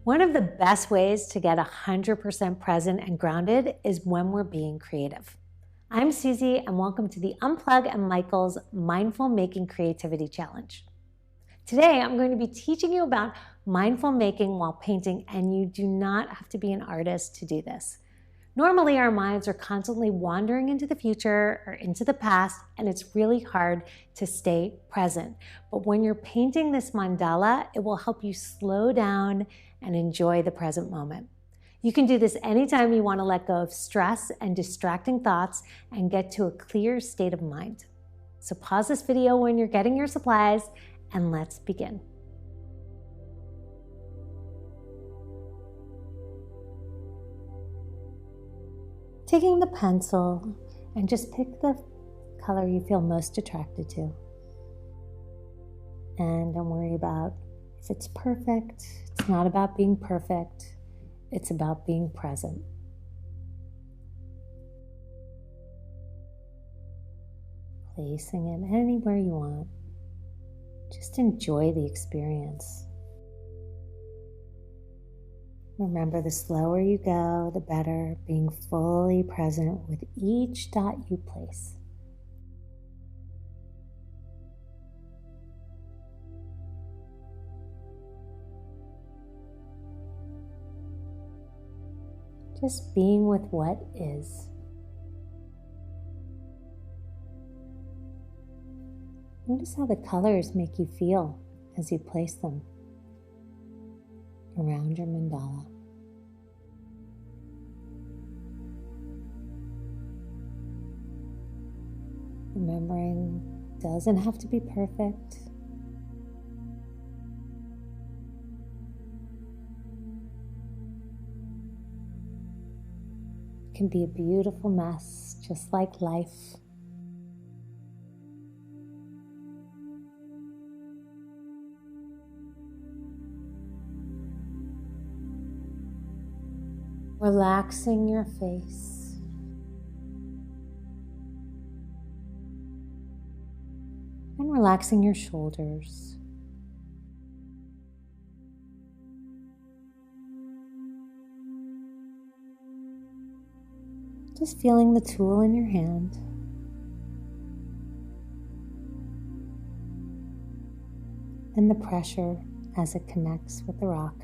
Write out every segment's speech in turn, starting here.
One of the best ways to get 100% present and grounded is when we're being creative. I'm Susie, and welcome to the Unplug and Michael's Mindful Making Creativity Challenge. Today, I'm going to be teaching you about mindful making while painting, and you do not have to be an artist to do this. Normally, our minds are constantly wandering into the future or into the past, and it's really hard to stay present. But when you're painting this mandala, it will help you slow down and enjoy the present moment. You can do this anytime you want to let go of stress and distracting thoughts and get to a clear state of mind. So pause this video when you're getting your supplies, and let's begin. Taking the pencil and just pick the color you feel most attracted to. And don't worry about if it's perfect. It's not about being perfect. It's about being present. Placing it anywhere you want. Just enjoy the experience. Remember, the slower you go, the better, being fully present with each dot you place. Just being with what is. Notice how the colors make you feel as you place them around your mandala. Remembering, it doesn't have to be perfect. It can be a beautiful mess, just like life. Relaxing your face. And relaxing your shoulders. Just feeling the tool in your hand. And the pressure as it connects with the rock.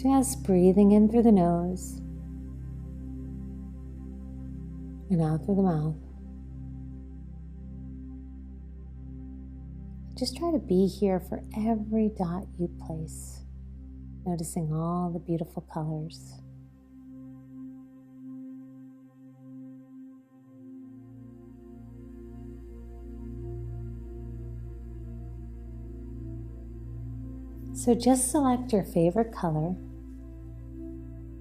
Just breathing in through the nose and out through the mouth. Just try to be here for every dot you place, noticing all the beautiful colors. So just select your favorite color.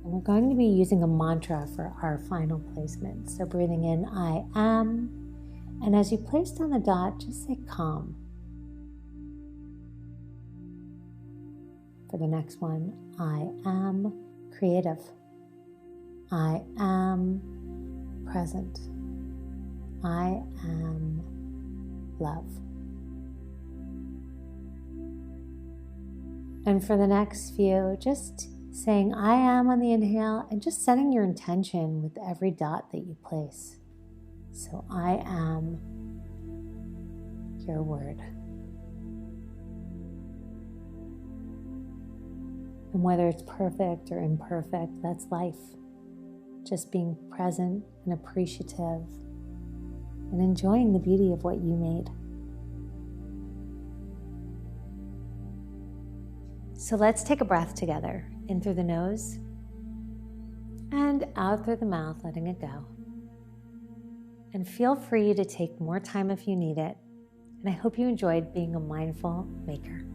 And we're going to be using a mantra for our final placement. So breathing in, I am. And as you place down the dot, just say calm. For the next one, I am creative. I am present. I am love. And for the next few, just saying I am on the inhale and just setting your intention with every dot that you place. So I am your word. And whether it's perfect or imperfect, that's life. Just being present and appreciative and enjoying the beauty of what you made. So let's take a breath together, in through the nose and out through the mouth, letting it go. And feel free to take more time if you need it. And I hope you enjoyed being a mindful maker.